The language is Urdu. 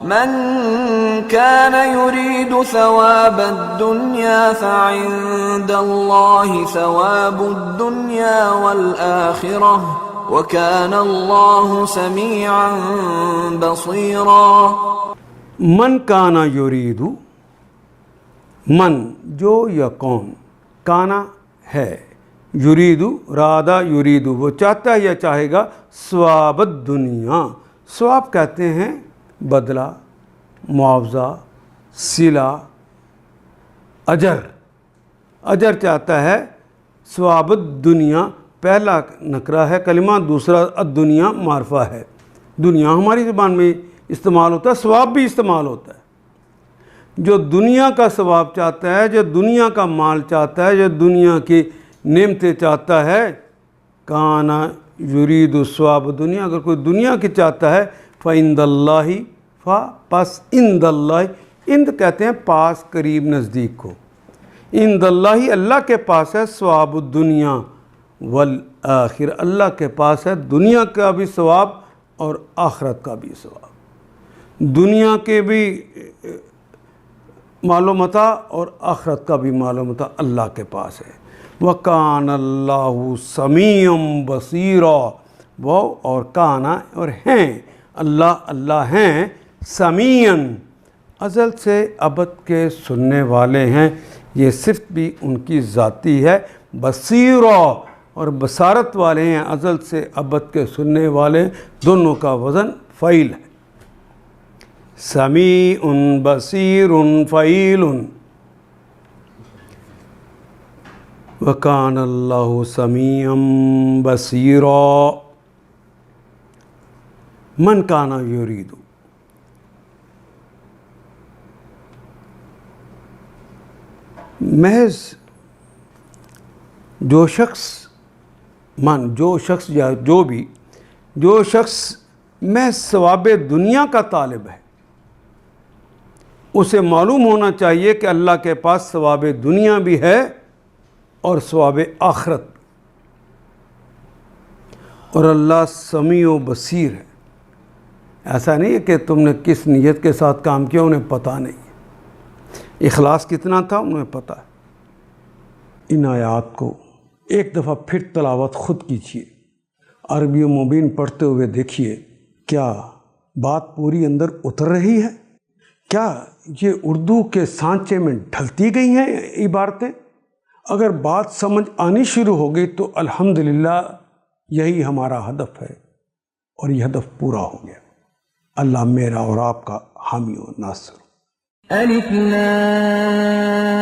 من كان يريد ثواب الدنيا فعند الله ثواب الدنيا والآخرة وكان الله سميعا بصيرا۔ من کانا یرید، من جو یا کون، کانا ہے، یرید رادہ یرید وہ چاہتا ہے یا چاہے گا، ثواب الدنیا، ثواب کہتے ہیں بدلہ، معاوضہ، صلہ، اجر، اجر چاہتا ہے۔ ثواب الدنیا پہلا نکرہ ہے کلمہ، دوسرا الدنیا معرفہ ہے۔ دنیا ہماری زبان میں استعمال ہوتا ہے، ثواب بھی استعمال ہوتا ہے۔ جو دنیا کا ثواب چاہتا ہے، جو دنیا کا مال چاہتا ہے، جو دنیا کی نعمتیں چاہتا ہے، کانا یرید ثواب دنیا، اگر کوئی دنیا کی چاہتا ہے، فعند اللہ، پس عند اللہ، عند کہتے ہیں پاس، قریب، نزدیک کو، عند اللہ اللہ کے پاس ہے ثواب الدنیا والآخر، اللہ کے پاس ہے دنیا کا بھی ثواب اور آخرت کا بھی ثواب، دنیا کے بھی مال و متاع اور آخرت کا بھی مال و متاع اللہ کے پاس ہے۔ وَكَانَ اللَّهُ سَمِيعًا بَصِيرًا، وہ اور کانا اور ہیں، اللہ ہیں، سمیعاً ازل سے ابد کے سننے والے ہیں، یہ صرف بھی ان کی ذاتی ہے، بصیرا اور بصارت والے ہیں، ازل سے ابد کے سننے والے، دونوں کا وزن فعیل ہے، سمیع بصیر فعیل۔ وَكَانَ اللَّهُ سَمِيعًا بَصِيرًا۔ من کانا یرید، محض جو شخص، جو شخص یا جو شخص محض ثواب دنیا کا طالب ہے، اسے معلوم ہونا چاہیے کہ اللہ کے پاس ثواب دنیا بھی ہے اور ثواب آخرت، اور اللہ سمیع و بصیر ہے۔ ایسا نہیں ہے کہ تم نے کس نیت کے ساتھ کام کیا انہیں پتہ نہیں ہے، اخلاص کتنا تھا انہیں پتہ ہے۔ ان آیات کو ایک دفعہ پھر تلاوت خود کیجیے، عربی و مبین پڑھتے ہوئے دیکھیے، کیا بات پوری اندر اتر رہی ہے؟ کیا یہ اردو کے سانچے میں ڈھلتی گئی ہیں عبارتیں؟ اگر بات سمجھ آنی شروع ہو گئی تو الحمدللہ یہی ہمارا ہدف ہے، اور یہ ہدف پورا ہو گیا۔ اللہ میرا اور آپ کا حامی و ناصر۔ الف لام